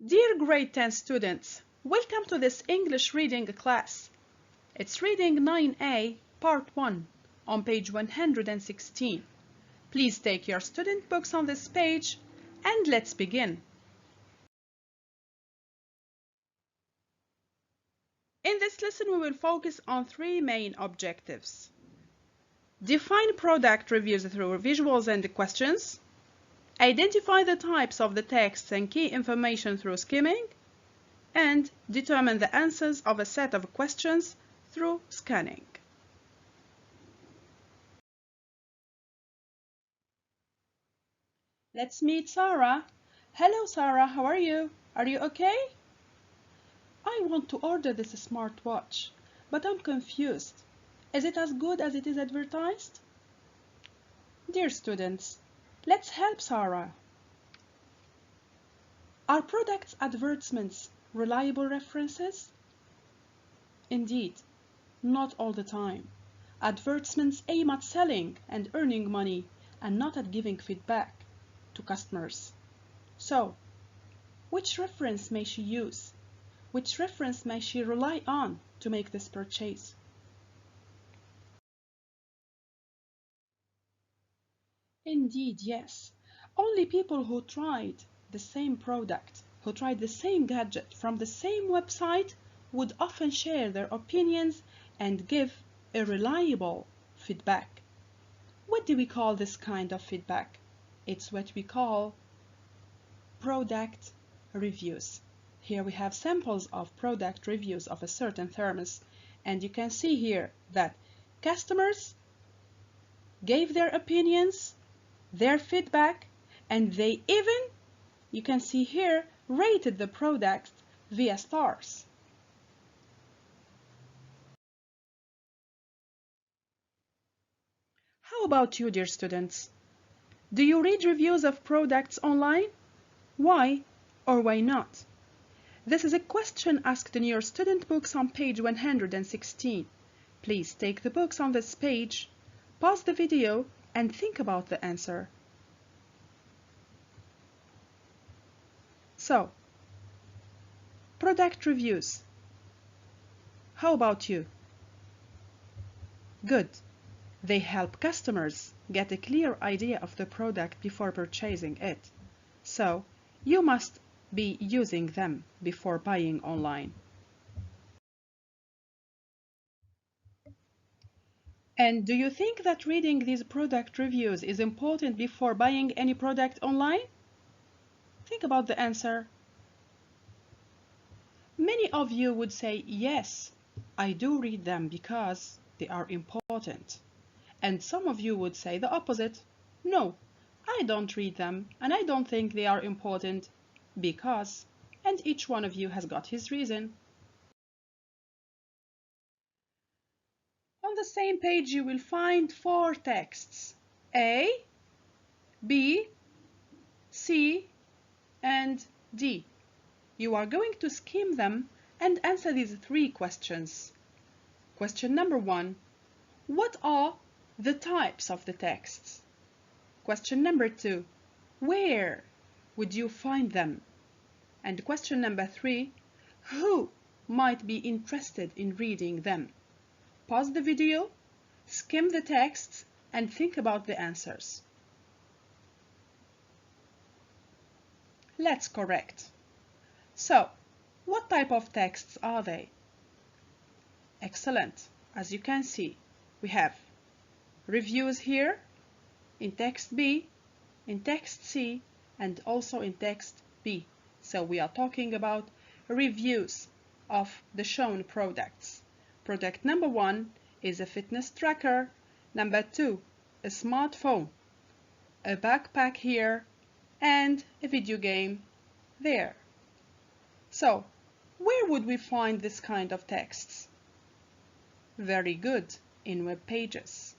Dear grade 10 students, welcome to this English reading class. It's reading 9A, part 1, on page 116. Please take your student books on this page and let's begin. In this lesson, we will focus on three main objectives. Define product reviews through visuals and questions. Identify the types of the texts and key information through skimming. And determine the answers of a set of questions through scanning. Let's meet Sarah. Hello Sarah, how are you? Are you okay? I want to order this smartwatch, but I'm confused. Is it as good as it is advertised? Dear students, let's help Sarah. Are products advertisements reliable references? Indeed, not all the time. Advertisements aim at selling and earning money and not at giving feedback to customers. So, which reference may she use? Which reference may she rely on to make this purchase? Indeed, yes. Only people who tried the same product, who tried the same gadget from the same website would often share their opinions and give a reliable feedback. What do we call this kind of feedback? It's what we call product reviews. Here we have samples of product reviews of a certain thermos, and you can see here that customers gave their opinions, their feedback, and they even, you can see here, rated the product via stars. How about you, dear students? Do you read reviews of products online? Why or why not? This is a question asked in your student books on page 116. Please take the books on this page, pause the video, and think about the answer. So, product reviews. How about you? Good. They help customers get a clear idea of the product before purchasing it. So, you must be using them before buying online. And do you think that reading these product reviews is important before buying any product online? Think about the answer. Many of you would say, yes, I do read them because they are important. And some of you would say the opposite. No, I don't read them and I don't think they are important because, and each one of you has got his reason. On the same page you will find four texts: A, B, C, and D. You are going to skim them and answer these three questions. Question number 1. What are the types of the texts? Question number 2. Where would you find them? And question number 3. Who might be interested in reading them? Pause the video, skim the texts, and think about the answers. Let's correct. So, what type of texts are they? Excellent. As you can see, we have reviews here, in text B, in text C, and also in text B. So we are talking about reviews of the shown products. Product number 1 is a fitness tracker. Number 2, a smartphone, a backpack here, and a video game there. So, where would we find this kind of texts? Very good, in web pages.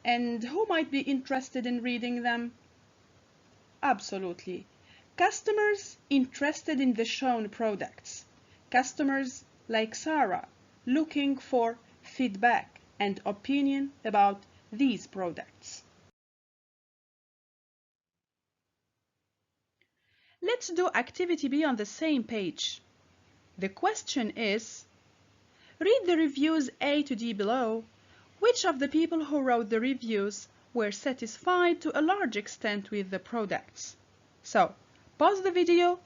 And who might be interested in reading them? Absolutely. Customers interested in the shown products. Customers like Sarah, looking for feedback and opinion about these products. Let's do activity B on the same page. The question is, read the reviews A to D below. Which of the people who wrote the reviews were satisfied to a large extent with the products? So, pause the video,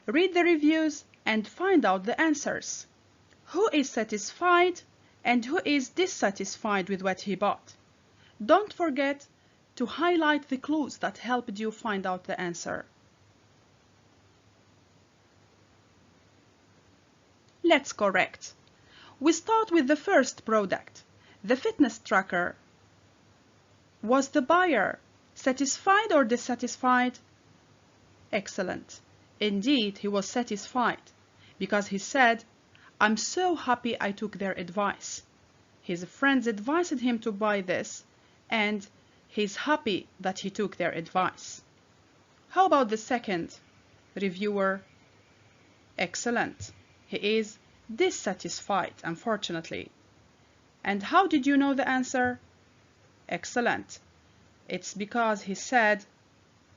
read the reviews, and find out the answers. Who is satisfied and who is dissatisfied with what he bought? Don't forget to highlight the clues that helped you find out the answer. Let's correct. We start with the first product, the fitness tracker. Was the buyer satisfied or dissatisfied? Excellent. Indeed, he was satisfied because he said, "I'm so happy I took their advice." His friends advised him to buy this, and he's happy that he took their advice. How about the second reviewer? Excellent. He is dissatisfied, unfortunately. And how did you know the answer? Excellent. It's because he said,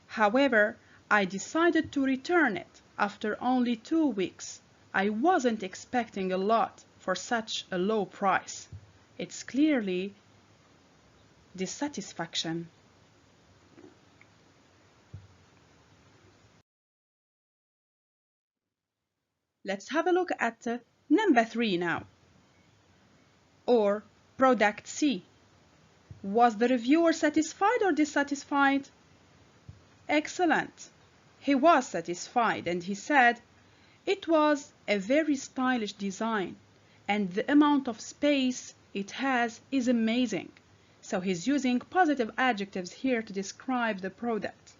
"However, I decided to return it after only 2 weeks. I wasn't expecting a lot for such a low price." It's clearly dissatisfaction. Let's have a look at number 3 now. Or product C. Was the reviewer satisfied or dissatisfied? Excellent. He was satisfied and he said, "It was a very stylish design and the amount of space it has is amazing." So he's using positive adjectives here to describe the product.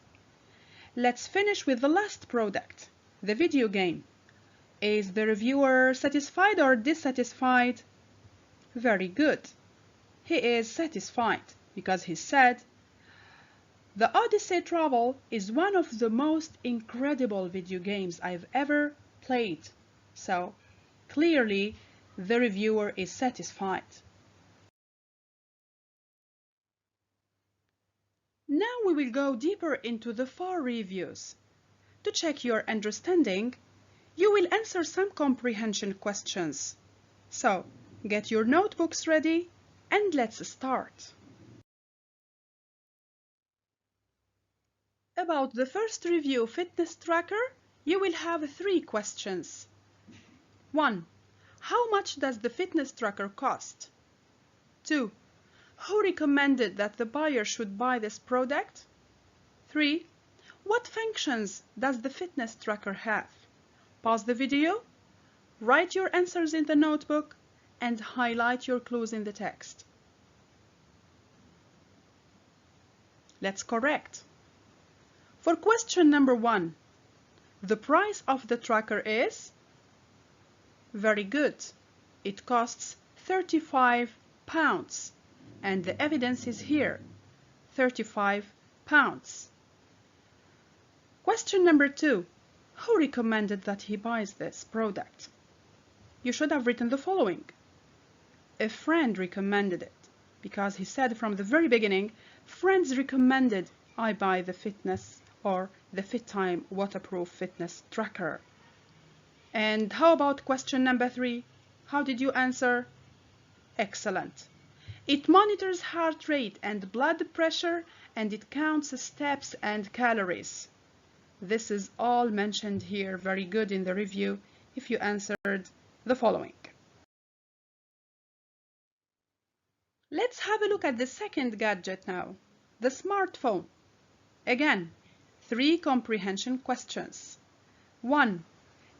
Let's finish with the last product, the video game. Is the reviewer satisfied or dissatisfied? Very good. He is satisfied because he said, "The Odyssey Travel is one of the most incredible video games I've ever played." So clearly the reviewer is satisfied. Now we will go deeper into the 4 reviews. To check your understanding, you will answer some comprehension questions. So get your notebooks ready and let's start. About the first review, fitness tracker, you will have 3 questions. 1. How much does the fitness tracker cost? 2. Who recommended that the buyer should buy this product? 3. What functions does the fitness tracker have? Pause the video, write your answers in the notebook, and highlight your clues in the text. Let's correct. For question number 1, the price of the tracker is? Very good. It costs £35, and the evidence is here, £35. Question number 2, who recommended that he buys this product? You should have written the following. A friend recommended it, because he said from the very beginning, friends recommended I buy the fitness or the FitTime waterproof fitness tracker. And how about question number 3? How did you answer? Excellent. It monitors heart rate and blood pressure, and it counts steps and calories. This is all mentioned here very good in the review if you answered the following. Let's have a look at the second gadget now, the smartphone. Again, 3 comprehension questions. 1.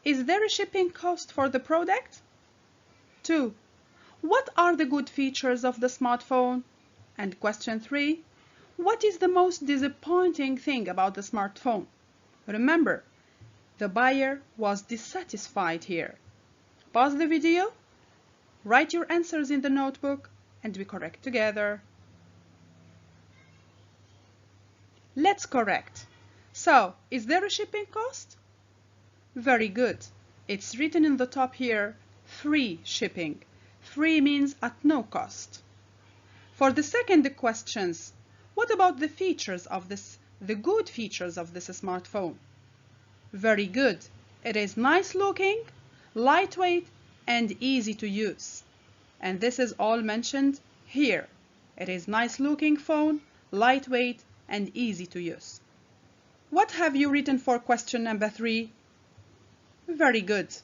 Is there a shipping cost for the product? 2. What are the good features of the smartphone? And question 3. What is the most disappointing thing about the smartphone? Remember, the buyer was dissatisfied here. Pause the video, write your answers in the notebook, and we correct together. Let's correct. So, is there a shipping cost? Very good. It's written in the top here, free shipping. Free means at no cost. For the second questions, what about the features of this, the good features of this smartphone? Very good. It is nice looking, lightweight, and easy to use. And this is all mentioned here. It is nice looking phone, lightweight, and easy to use. What have you written for question number 3? Very good.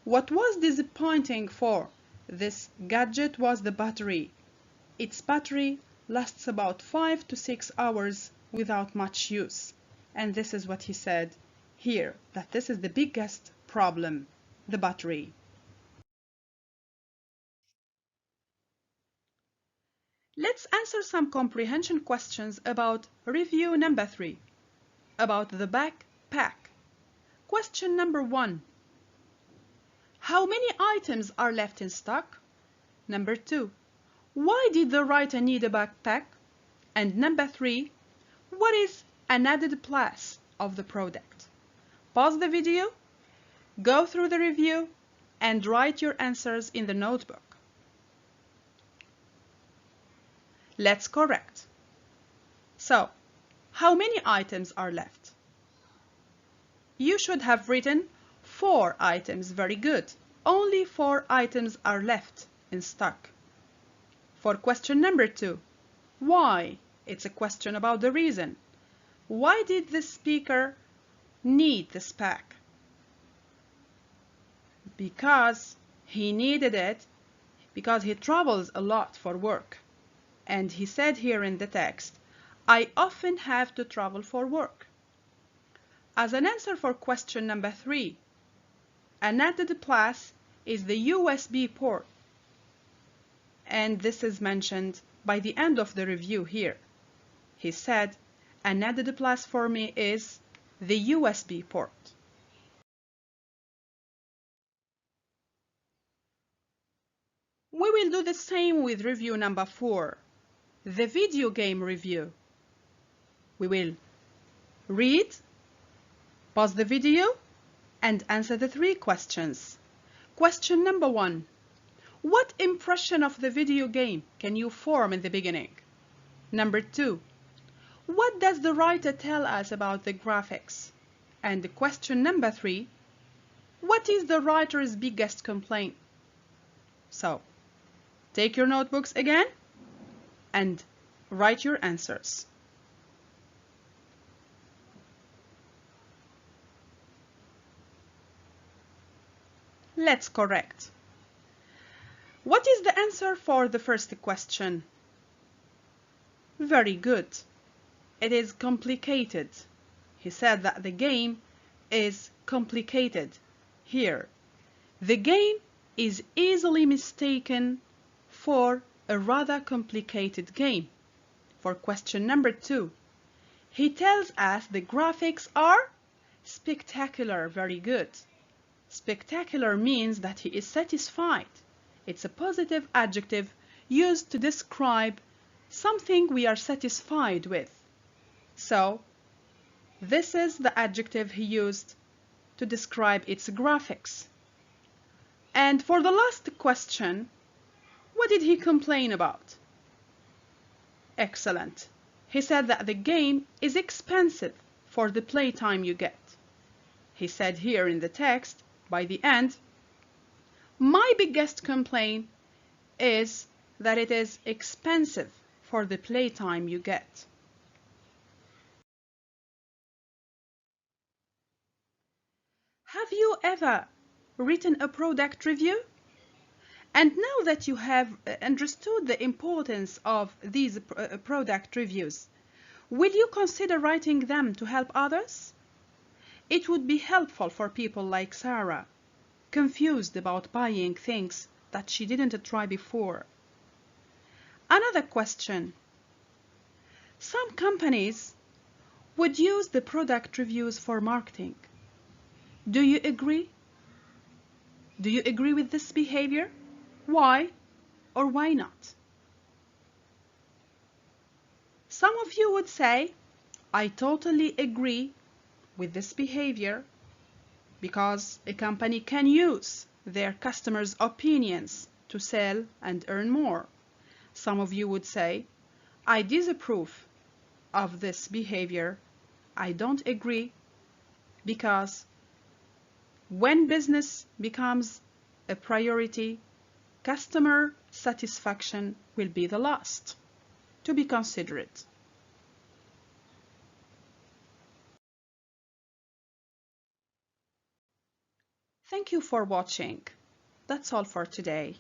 What was disappointing for this gadget was the battery. Its battery lasts about 5 to 6 hours without much use. And this is what he said here, that this is the biggest problem, the battery. Let's answer some comprehension questions about review number 3, about the backpack. Question number 1. How many items are left in stock? Number 2. Why did the writer need a backpack? And number 3. What is an added plus of the product? Pause the video, go through the review, and write your answers in the notebook. Let's correct. So, how many items are left? You should have written 4 items. Very good. Only 4 items are left in stock. For question number 2, why? It's a question about the reason. Why did the speaker need this pack? Because he needed it because he travels a lot for work. And he said here in the text, I often have to travel for work. As an answer for question number 3, an added plus is the USB port. And this is mentioned by the end of the review here. He said, an added plus for me is the USB port. We will do the same with review number 4, the video game review. We will read, pause the video, and answer the 3 questions. Question number 1. What impression of the video game can you form in the beginning? Number 2. What does the writer tell us about the graphics? And question number 3. What is the writer's biggest complaint? So, take your notebooks again and write your answers. Let's correct. What is the answer for the first question? Very good. It is complicated. He said that the game is complicated. Here, the game is easily mistaken for a rather complicated game. For question number 2, he tells us the graphics are spectacular. Very good. Spectacular means that he is satisfied. It's a positive adjective used to describe something we are satisfied with. So, this is the adjective he used to describe its graphics. And for the last question, what did he complain about? Excellent. He said that the game is expensive for the playtime you get. He said here in the text, by the end, my biggest complaint is that it is expensive for the playtime you get. Have you ever written a product review? And now that you have understood the importance of these product reviews, will you consider writing them to help others? It would be helpful for people like Sarah, confused about buying things that she didn't try before. Another question. Some companies would use the product reviews for marketing. Do you agree? Do you agree with this behavior? Why or why not? Some of you would say, I totally agree with this behavior because a company can use their customers' opinions to sell and earn more. Some of you would say, I disapprove of this behavior. I don't agree because When business becomes a priority, customer satisfaction will be the last to be considered. Thank you for watching. That's all for today.